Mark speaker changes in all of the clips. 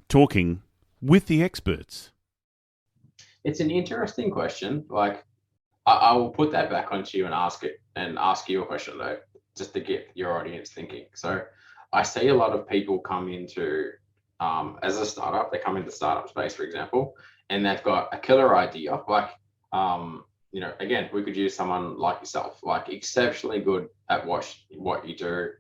Speaker 1: Talking with the experts.
Speaker 2: It's an interesting question. I will put that back onto you and ask you a question though, just to get your audience thinking. So I see a lot of people come into as a startup, they come into startup space, for example, and they've got a killer idea. Again, we could use someone like yourself, like exceptionally good at what you do.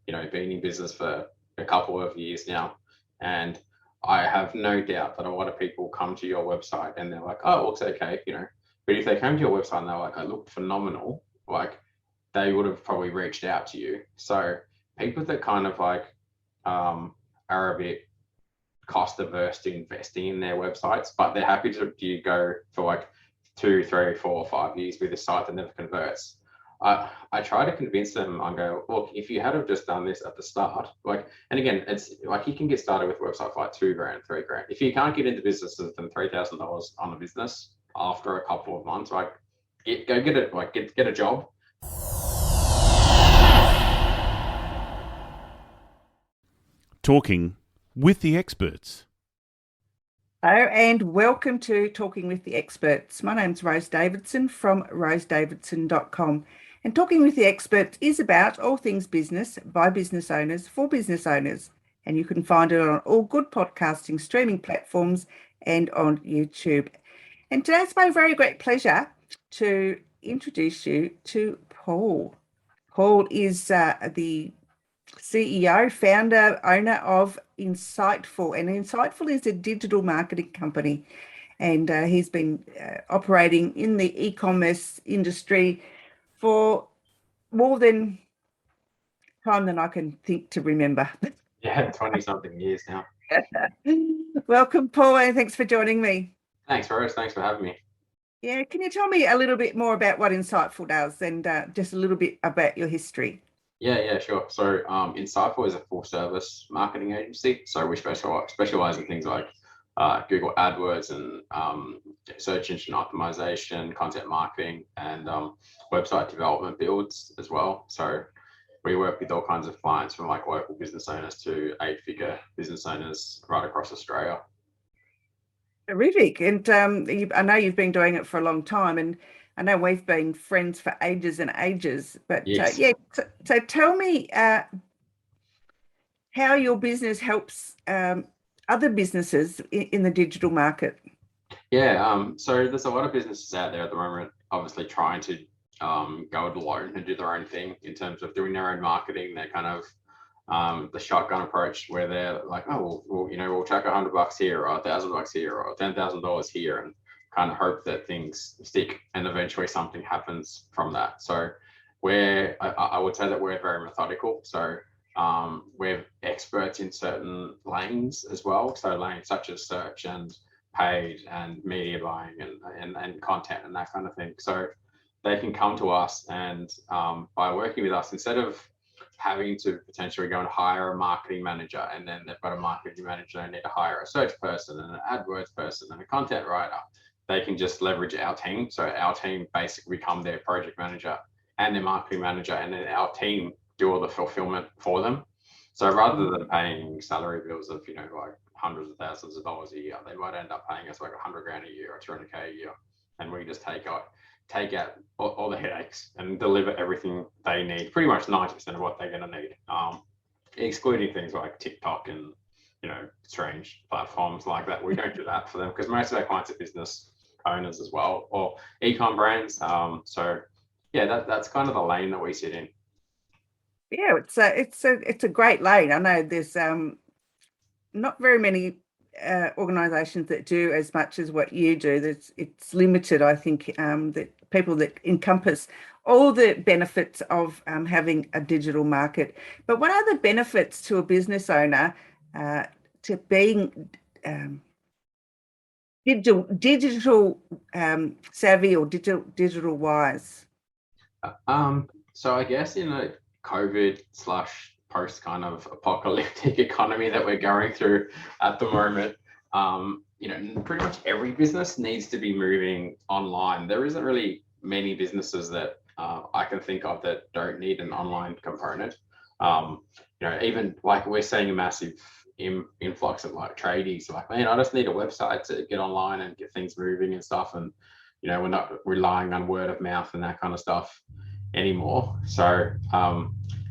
Speaker 2: Been in business for a couple of years now, and I have no doubt that a lot of people come to your website and they're like, oh, it looks okay. But if they came to your website and they're like, I looked phenomenal, like they would have probably reached out to you. So people that kind of are a bit cost averse to investing in their websites, but they're happy to go for like 2, 3, 4, 5 years with a site that never converts. I try to convince them and go, look, if you had have just done this at the start, and again, it's like you can get started with a website for like 2 grand, 3 grand. If you can't get into business than $3,000 on a business after a couple of months, go get it, get a job.
Speaker 1: Talking with the experts.
Speaker 3: Hello and welcome to Talking with the Experts. My name's Rose Davidson from rosedavidson.com. And Talking with the Experts is about all things business by business owners for business owners. And you can find it on all good podcasting streaming platforms and on YouTube. And today it's my very great pleasure to introduce you to Paul. Paul is the CEO, founder, owner of Insightful. And Insightful is a digital marketing company. And he's been operating in the e-commerce industry for more than time than I can think to remember.
Speaker 2: Yeah, 20 something years now.
Speaker 3: Welcome, Paul, and thanks for joining me.
Speaker 2: Thanks, Rose. Thanks for having me.
Speaker 3: Yeah, can you tell me a little bit more about what Insightful does and just a little bit about your history?
Speaker 2: Yeah, sure. So Insightful is a full service marketing agency. So we specialize in things like Google AdWords and search engine optimization, content marketing, and website development builds as well. So we work with all kinds of clients from like local business owners to 8-figure business owners right across Australia.
Speaker 3: Terrific. And I know you've been doing it for a long time, and I know we've been friends for ages and ages. But
Speaker 2: Yes.
Speaker 3: so tell me how your business helps other businesses in the digital market.
Speaker 2: Yeah, so there's a lot of businesses out there at the moment, obviously trying to go it alone and do their own thing in terms of doing their own marketing. They're kind of the shotgun approach where they're like, oh, well, we'll chuck $100 here or $1,000 here or $10,000 here and kind of hope that things stick and eventually something happens from that. So I would say that we're very methodical. So we're experts in certain lanes as well. So lanes such as search and paid and media buying and content and that kind of thing. So they can come to us and by working with us, instead of having to potentially go and hire a marketing manager, and then they've got a marketing manager, they need to hire a search person and an AdWords person and a content writer, they can just leverage our team. So our team basically become their project manager and their marketing manager, and then our team do all the fulfillment for them. So rather than paying salary bills of, like hundreds of thousands of dollars a year, they might end up paying us like 100 grand a year or 200K a year. And we just take out all the headaches and deliver everything they need, pretty much 90% of what they're going to need, excluding things like TikTok and, strange platforms like that. We don't do that for them because most of our clients are business owners as well, or e-com brands. So yeah, that's kind of the lane that we sit in.
Speaker 3: Yeah, it's a great lane. I know there's not very many organisations that do as much as what you do. It's limited, I think, that people that encompass all the benefits of having a digital market. But what are the benefits to a business owner to being digital savvy or digital wise?
Speaker 2: So I guess in a COVID / post kind of apocalyptic economy that we're going through at the moment, pretty much every business needs to be moving online. There isn't really many businesses that I can think of that don't need an online component. Even like we're seeing a massive influx of like tradies. Like, man, I just need a website to get online and get things moving and stuff. And we're not relying on word of mouth and that kind of stuff anymore. So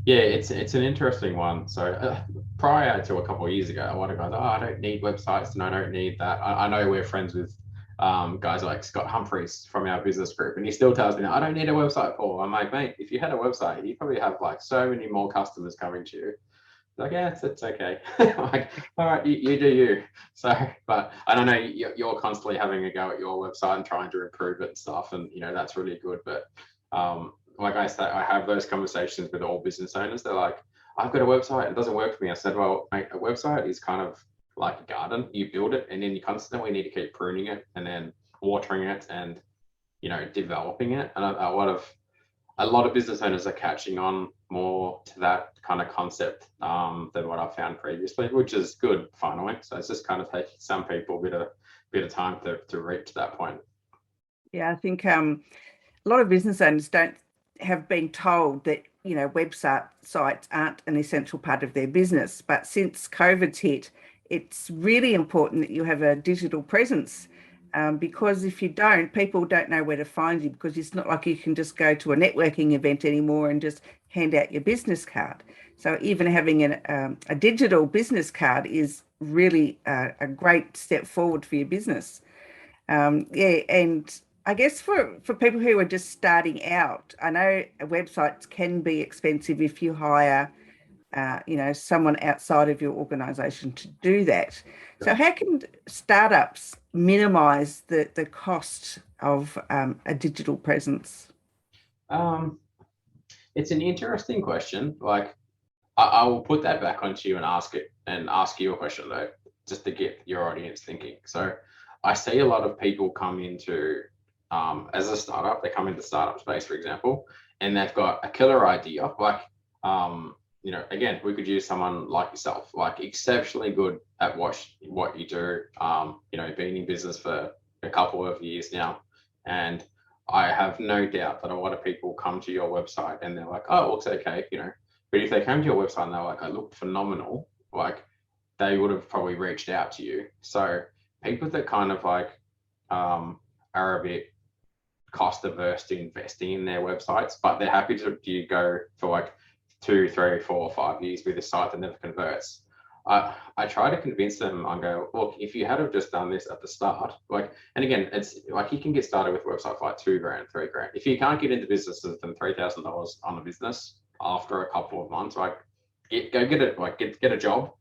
Speaker 2: it's an interesting one. So prior to a couple of years ago, a lot of guys, I don't need websites and I don't need that. I know we're friends with guys like Scott Humphreys from our business group, and he still tells me, I don't need a website, Paul. I'm like, mate, if you had a website, you probably have like so many more customers coming to you. Like, yeah, it's okay. Like, all right, you do you. So, but I don't know, you're constantly having a go at your website and trying to improve it and stuff, and that's really good. But like I said, I have those conversations with all business owners. They're like, I've got a website, it doesn't work for me. I said, well, mate, a website is kind of like a garden. You build it and then you constantly need to keep pruning it and then watering it and developing it. And a lot of business owners are catching on more to that kind of concept than what I've found previously, which is good finally. So it's just kind of taking some people a bit of time to reach that point.
Speaker 3: Yeah, I think a lot of business owners have been told that website sites aren't an essential part of their business, but since COVID's hit, it's really important that you have a digital presence, because if you don't, people don't know where to find you, because it's not like you can just go to a networking event anymore and just hand out your business card. So even having a digital business card is really a great step forward for your business. And I guess for people who are just starting out, I know websites can be expensive if you hire someone outside of your organization to do that. So how can startups minimize the cost of a digital presence?
Speaker 2: It's an interesting question. Like, I will put that back onto you and ask you a question though, just to get your audience thinking. So I see a lot of people come into as a startup, they come into startup space, for example, and they've got a killer idea. Like, again, we could use someone like yourself, like exceptionally good at what you do, been in business for a couple of years now. And I have no doubt that a lot of people come to your website and they're like, oh, it looks okay, but if they came to your website and they're like, I look phenomenal, like they would have probably reached out to you. So people that kind of like are a bit cost averse to investing in their websites, but they're happy to go for like 2, 3, 4, 5 years with a site that never converts. I try to convince them and go, look, if you had have just done this at the start, like, and again, it's like you can get started with websites for like $2,000, $3,000. If you can't get into businesses than $3,000 on a business after a couple of months, like get a job,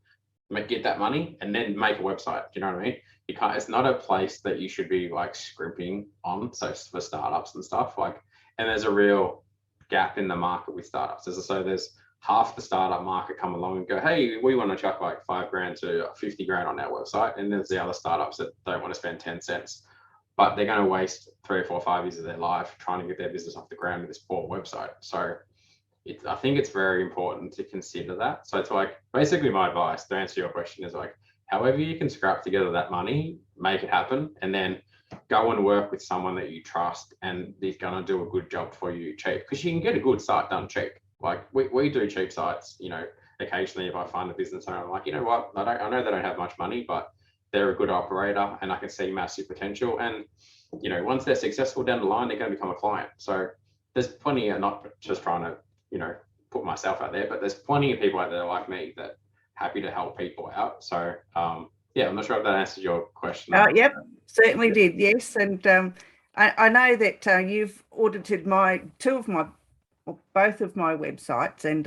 Speaker 2: get that money, and then make a website. Do you know what I mean? You can't. It's not a place that you should be like scrimping on. So for startups and stuff, like, and there's a real gap in the market with startups. So there's half the startup market come along and go, hey, we want to chuck like $5,000 to $50,000 on our website, and there's the other startups that don't want to spend 10 cents, but they're going to waste 3 or 4 or 5 years of their life trying to get their business off the ground with this poor website. So I think it's very important to consider that. So it's like, basically my advice to answer your question is like, however you can scrap together that money, make it happen, and then go and work with someone that you trust and is going to do a good job for you cheap, because you can get a good site done cheap. Like we do cheap sites, occasionally if I find a business owner, I'm like, you know what, I know they don't have much money, but they're a good operator and I can see massive potential. And, once they're successful down the line, they're going to become a client. So there's plenty of, not just trying to, put myself out there, but there's plenty of people out there like me that happy to help people out. So, I'm not sure if that answered your question.
Speaker 3: Yep, certainly did. Yes. And I know that you've audited both of my websites, and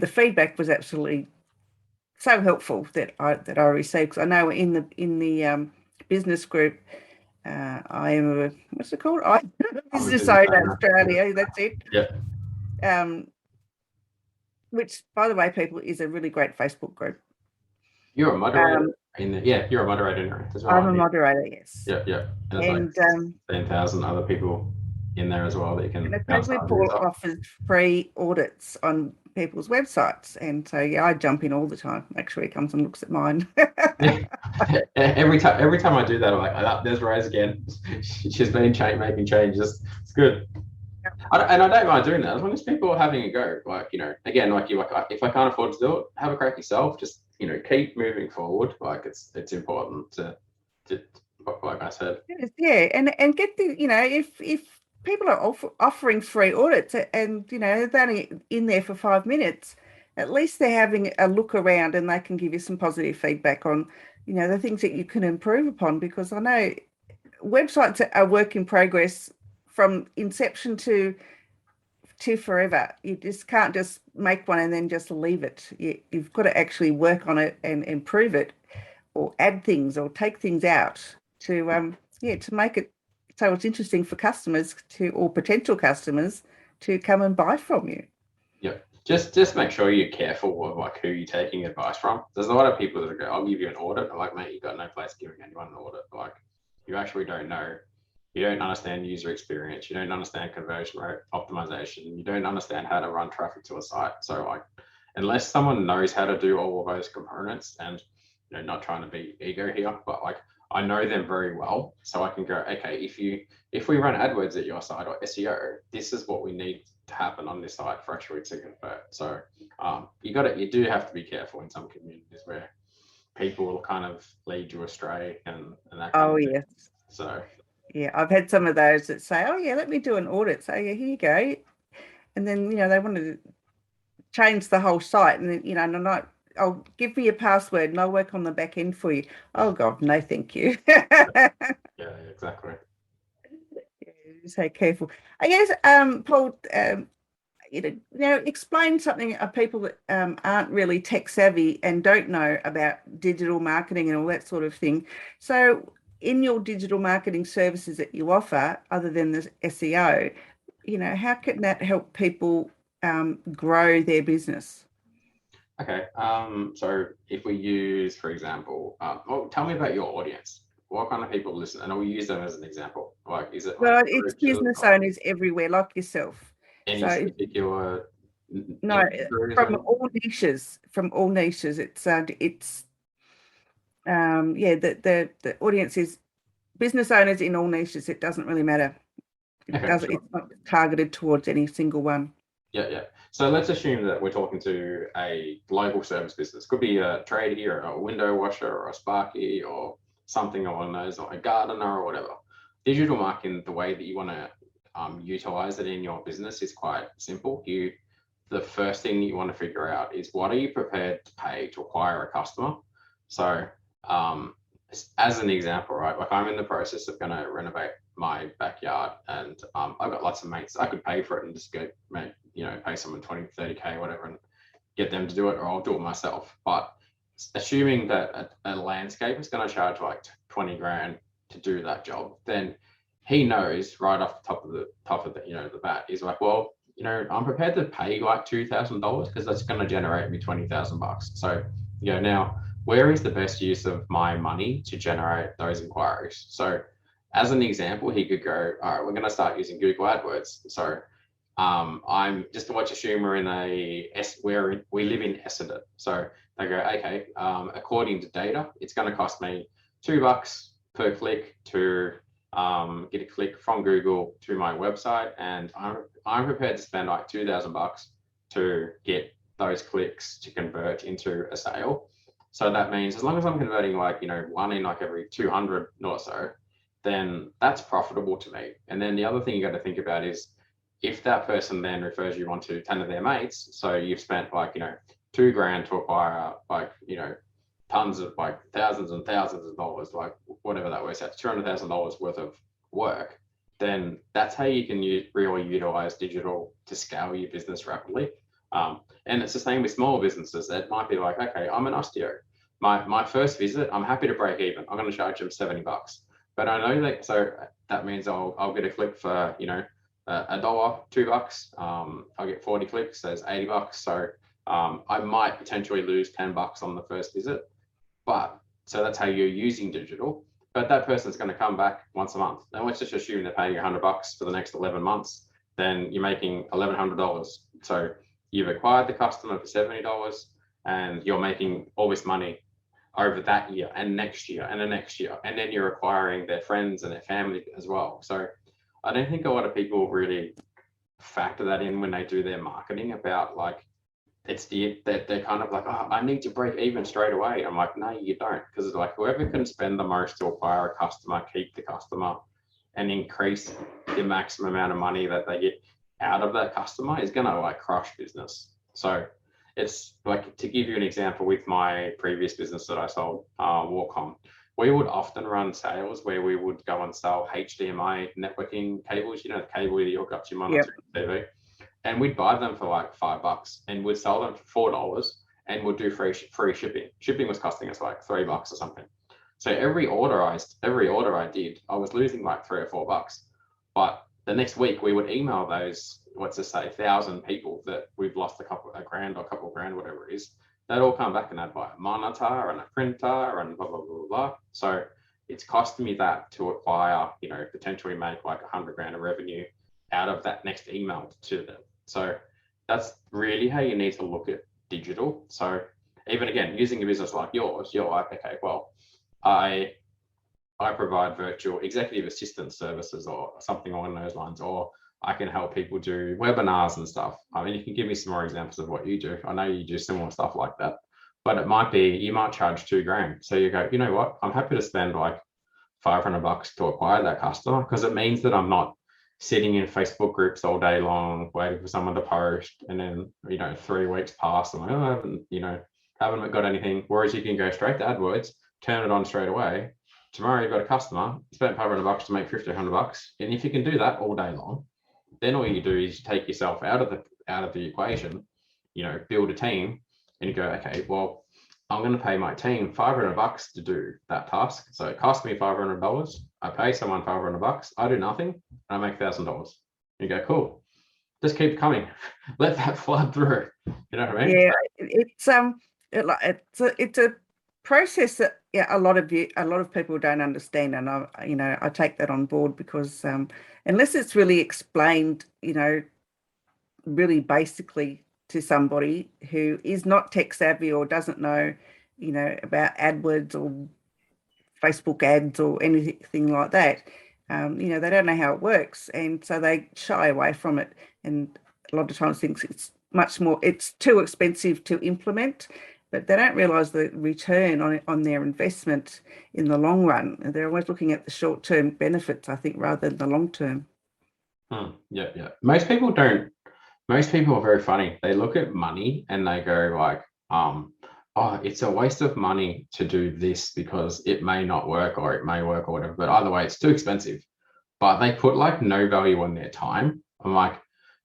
Speaker 3: the feedback was absolutely so helpful that I received. Because I know in the business group, I am what's it called? I'm a business owner Australia. That's it.
Speaker 2: Yeah.
Speaker 3: Which, by the way, people, is a really great Facebook group.
Speaker 2: You're a moderator you're a moderator in it as well.
Speaker 3: I'm a moderator, yes.
Speaker 2: Yeah. And like 10,000 other people in there as well that you can. And
Speaker 3: especially Paul offers free audits on people's websites, and so I jump in all the time. Make sure he comes and looks at mine.
Speaker 2: Every time I do that, I'm like, there's Rose again. She's been making changes. It's good. And I don't mind doing that as long as people are having a go. Like, again, like if I can't afford to do it, have a crack yourself. Just keep moving forward. Like it's important to like I said.
Speaker 3: Yes, yeah, and get the if people are offering free audits and they're only in there for 5 minutes, at least they're having a look around and they can give you some positive feedback on the things that you can improve upon. Because I know websites are a work in progress from inception to forever. You just can't just make one and then just leave it. You've got to actually work on it and improve it, or add things or take things out to to make it so it's interesting for customers or potential customers to come and buy from you.
Speaker 2: Yeah. Just make sure you're careful of like who you're taking advice from. There's a lot of people that go, I'll give you an audit. I'm like, mate, you've got no place giving anyone an audit. Like, you actually don't know. You don't understand user experience. You don't understand conversion rate optimization. You don't understand how to run traffic to a site. So like, unless someone knows how to do all of those components, and not trying to be ego here, but like I know them very well, so I can go, okay, if we run AdWords at your site or SEO, this is what we need to happen on this site for actually to convert. So you do have to be careful in some communities where people will kind of lead you astray and that kind of thing.
Speaker 3: Yes.
Speaker 2: So
Speaker 3: yeah, I've had some of those that say, oh yeah, let me do an audit. So yeah, here you go. And then, they want to change the whole site, and then, and I'm like, oh, give me your password and I'll work on the back end for you. Oh God, no, thank you.
Speaker 2: yeah, exactly.
Speaker 3: So careful. I guess, Paul, explain something of people that aren't really tech savvy and don't know about digital marketing and all that sort of thing. So in your digital marketing services that you offer, other than the SEO, how can that help people grow their business?
Speaker 2: Okay. So if we use, for example, tell me about your audience. What kind of people listen? And I'll use them as an example. Like, is it?
Speaker 3: Well, it's business owners everywhere, like yourself.
Speaker 2: Any particular?
Speaker 3: No, from all niches. From all niches. It's the audience is business owners in all niches. It doesn't really matter. It's not targeted towards any single one.
Speaker 2: Yeah. So let's assume that we're talking to a global service business. Could be a tradie or a window washer or a Sparky or something along those, or a gardener or whatever. Digital marketing, the way that you want to utilize it in your business is quite simple. The first thing that you want to figure out is, what are you prepared to pay to acquire a customer? So as an example, right, like I'm in the process of going to renovate my backyard, and I've got lots of mates. I could pay for it and just go, pay someone 20, 30K, whatever, and get them to do it, or I'll do it myself. But assuming that a landscape is going to charge like 20 grand to do that job, then he knows right off the top of the the bat, he's like, well, I'm prepared to pay like $2,000 because that's going to generate me $20,000. So, now where is the best use of my money to generate those inquiries? So as an example, he could go, all right, we're going to start using Google AdWords. So I'm just to watch assume we're in we live in Essendon. So they go, okay, according to data, it's going to cost me $2 per click to get a click from Google to my website, and I'm prepared to spend like $2,000 to get those clicks to convert into a sale. So that means as long as I'm converting like one in like every 200 or so, then that's profitable to me. And then the other thing you got to think about is, if that person then refers you on to 10 of their mates, so you've spent like $2 grand to acquire like tons of like thousands and thousands of dollars, like whatever that works out, $200,000 worth of work, then that's how you can really utilize digital to scale your business rapidly. And it's the same with small businesses. That might be like, okay, I'm an osteo. My first visit, I'm happy to break even. I'm going to charge them $70, but I know that, so that means I'll get a click for $1, $2. I'll get 40 clicks. There's $80. So I might potentially lose $10 on the first visit. But so that's how you're using digital. But that person's going to come back once a month. And let's just assume they're paying $100 for the next 11 months. Then you're making $1,100. So you've acquired the customer for $70, and you're making all this money over that year and next year and the next year. And then you're acquiring their friends and their family as well. So I don't think a lot of people really factor that in when they do their marketing about like, they're kind of like, oh, I need to break even straight away. I'm like, no, you don't, because it's like whoever can spend the most to acquire a customer, keep the customer, and increase the maximum amount of money that they get out of that customer is gonna like crush business. So it's like, to give you an example, with my previous business that I sold, Warcom, we would often run sales where we would go and sell HDMI networking cables, the cable that you hook up to your monitor and TV. And we'd buy them for like $5 and we'd sell them for $4 and we'd do free shipping. Shipping was costing us like $3 or something. So every order I did, I was losing like $3 or $4. But the next week we would email those, 1,000 people that we've lost a couple of grand, whatever it is. They'd all come back and they'd buy a monitor and a printer and blah, blah, blah, blah. So it's costing me that to acquire, potentially make like 100 grand of revenue out of that next email to them. So that's really how you need to look at digital. So even again, using a business like yours, you're like, okay, well, I provide virtual executive assistant services or something along those lines, or I can help people do webinars and stuff. I mean, you can give me some more examples of what you do. I know you do similar stuff like that, but it might be, you might charge $2,000. So you go, you know what? I'm happy to spend like $500 to acquire that customer, because it means that I'm not sitting in Facebook groups all day long, waiting for someone to post. And then, 3 weeks pass and I haven't got anything. Whereas you can go straight to AdWords, turn it on straight away. Tomorrow you've got a customer, spent $500 to make $1,500. And if you can do that all day long, then all you do is take yourself out of the equation, build a team, and you go, okay, well, I'm going to pay my team $500 to do that task. So it costs me $500. I pay someone $500. I do nothing, and I make $1,000. You go, cool. Just keep coming. Let that flood through. You know what I mean?
Speaker 3: Yeah, it's a process that a lot of people don't understand, and I take that on board, because unless it's really explained, really basically to somebody who is not tech savvy or doesn't know, about AdWords or Facebook ads or anything like that, they don't know how it works, and so they shy away from it, and a lot of times think it's too expensive to implement. But they don't realise the return on their investment in the long run. They're always looking at the short-term benefits, I think, rather than the long-term.
Speaker 2: Yeah. Most people are very funny. They look at money and they go like, oh, it's a waste of money to do this because it may not work or it may work or whatever. But either way, it's too expensive. But they put like no value on their time. I'm like,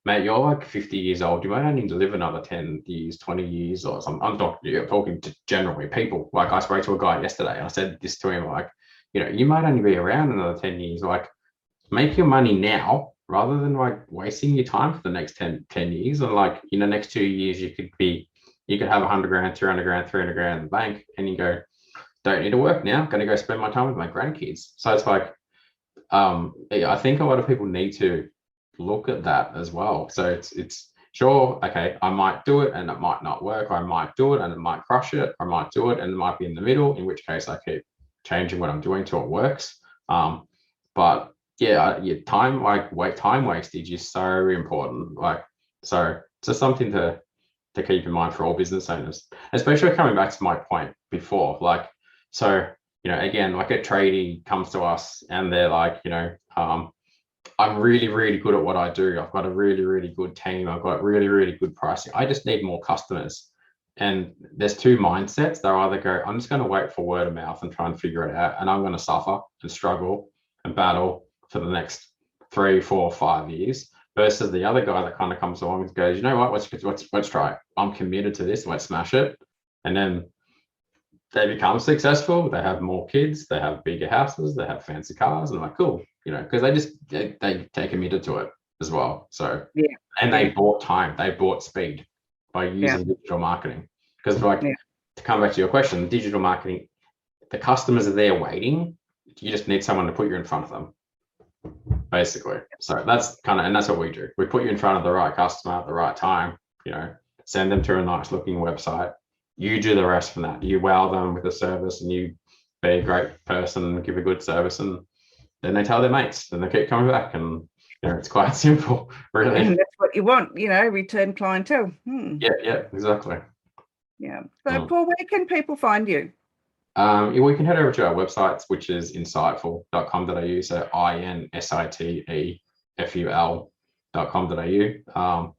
Speaker 2: mate, you're like 50 years old. You might only need to live another 10 years, 20 years or something. I'm talking to generally people. Like I spoke to a guy yesterday and I said this to him, like, you might only be around another 10 years. Like, make your money now rather than like wasting your time for the next 10 years. And like, next 2 years, you could have 100 grand, 200 grand, 300 grand in the bank, and you go, don't need to work now. Going to go spend my time with my grandkids. So it's like, I think a lot of people need to look at that as well. So it's sure, okay, I might do it and it might not work, or I might do it and it might crush it, or I might do it and it might be in the middle, in which case I keep changing what I'm doing till it works. But time wastage is so important. Like, so it's just something to keep in mind for all business owners, especially coming back to my point before. Like, so again, like a tradie comes to us and they're like, I'm really, really good at what I do. I've got a really, really good team. I've got really, really good pricing. I just need more customers. And there's two mindsets. They'll either go, I'm just going to wait for word of mouth and try and figure it out, and I'm going to suffer and struggle and battle for the next 3, 4, 5 years, versus the other guy that kind of comes along and goes, you know what, let's try it. I'm committed to this. Let's smash it. And then they become successful. They have more kids. They have bigger houses. They have fancy cars. And I'm like, cool. Because they committed to it as well. So, and they bought time, they bought speed by using digital marketing. Because to come back to your question, digital marketing, the customers are there waiting. You just need someone to put you in front of them, basically. So that's and that's what we do. We put you in front of the right customer at the right time, send them to a nice looking website. You do the rest from that. You wow them with a service, and you be a great person and give a good service, and then they tell their mates, and they keep coming back, and it's quite simple, really.
Speaker 3: And that's what you want, return clientele.
Speaker 2: Yeah, exactly.
Speaker 3: Yeah. So, Paul, where can people find you?
Speaker 2: We can head over to our websites, which is insightful.com.au. So INSITEFUL.com.au.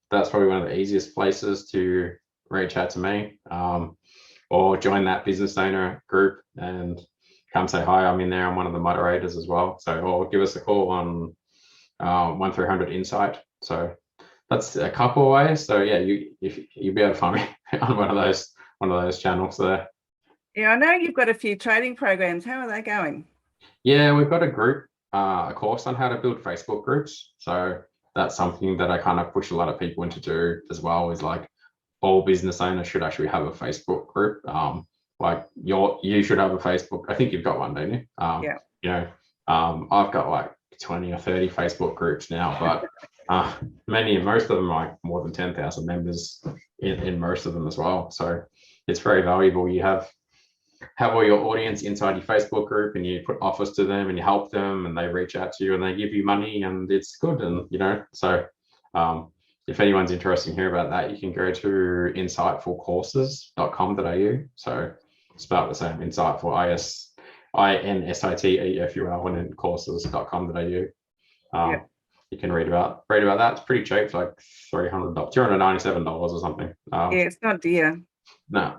Speaker 2: That's probably one of the easiest places to reach out to me, or join that business owner group and come say hi. I'm in there. I'm one of the moderators as well. So, or give us a call on 1300 Insight. So that's a couple of ways. So yeah, you'll be able to find me on one of those channels there.
Speaker 3: Yeah, I know you've got a few training programs. How are they going?
Speaker 2: Yeah, we've got a group, a course on how to build Facebook groups. So that's something that I kind of push a lot of people into do as well, is like all business owners should actually have a Facebook group. Like you should have a Facebook. I think you've got one, don't you?
Speaker 3: Yeah.
Speaker 2: I've got like 20 or 30 Facebook groups now, but most of them are like more than 10,000 members in most of them as well. So it's very valuable. You have all your audience inside your Facebook group, and you put offers to them and you help them, and they reach out to you and they give you money, and it's good. And so if anyone's interested in hearing about that, you can go to insightfulcourses.com.au. So spelled the same, insightful, INSITEFUL, and then courses.com.au. You can read about that. It's pretty cheap, like $300, $297 or something.
Speaker 3: Yeah, it's not dear.
Speaker 2: No.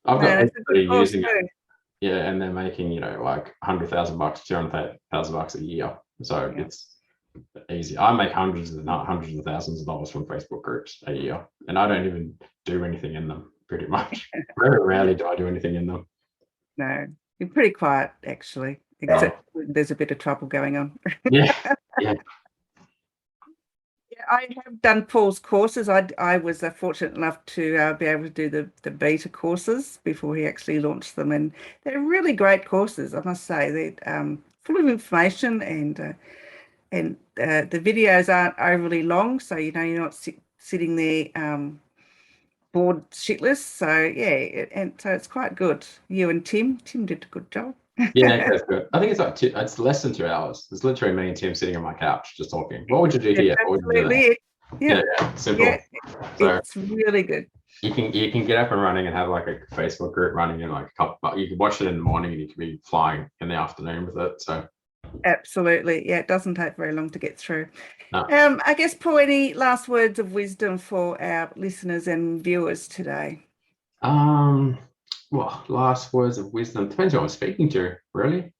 Speaker 2: I've got people using it. Yeah, and they're making, like $100,000, $200,000 a year. So it's easy. I make hundreds of thousands of dollars from Facebook groups a year, and I don't even do anything in them, pretty much. Very rarely do I do anything in them.
Speaker 3: No, you're pretty quiet, actually, except when there's a bit of trouble going on.
Speaker 2: Yeah.
Speaker 3: I have done Paul's courses. I was fortunate enough to be able to do the beta courses before he actually launched them, and they're really great courses, I must say. They're full of information, and the videos aren't overly long, so you're not sitting there bored shitless. So yeah, and so it's quite good. You and Tim did a good job.
Speaker 2: Yeah, that's good. I think it's less than 2 hours. It's literally me and Tim sitting on my couch just talking. What would you do here?
Speaker 3: Absolutely.
Speaker 2: Yeah, simple.
Speaker 3: Yeah, so it's really good.
Speaker 2: You can get up and running and have like a Facebook group running in like a couple. You can watch it in the morning, and you can be flying in the afternoon with it. So
Speaker 3: absolutely, yeah, it doesn't take very long to get through.
Speaker 2: No.
Speaker 3: I guess, Paul, any last words of wisdom for our listeners and viewers today?
Speaker 2: Well, last words of wisdom depends who I'm speaking to, really.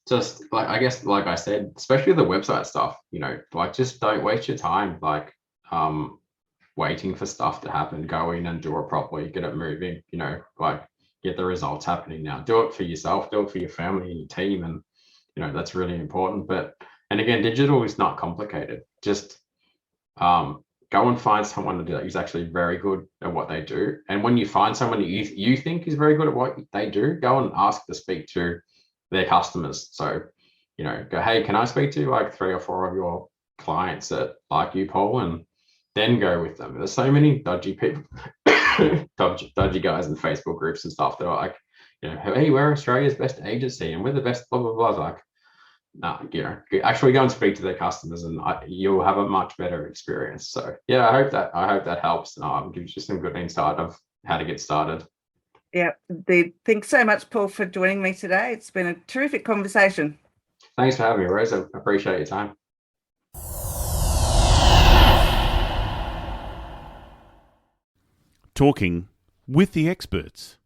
Speaker 2: Just like, I guess, like I said, especially the website stuff, like just don't waste your time, like waiting for stuff to happen. Go in and do it properly, get it moving, like get the results happening now. Do it for yourself, do it for your family and your team, and that's really important. And again, digital is not complicated. Just go and find someone who's actually very good at what they do. And when you find someone that you think is very good at what they do, go and ask to speak to their customers. So, go, hey, can I speak to like 3 or 4 of your clients that like you, Paul? And then go with them. There's so many dodgy people, dodgy guys in Facebook groups and stuff that are like, hey, we're Australia's best agency and we're the best blah, blah, blah. Like, no, actually go and speak to their customers, and you'll have a much better experience. So yeah, I hope that helps. Gives you some good insight of how to get started.
Speaker 3: Yeah, thanks so much, Paul, for joining me today. It's been a terrific conversation.
Speaker 2: Thanks for having me, Rose. I appreciate your time.
Speaker 1: Talking with the experts.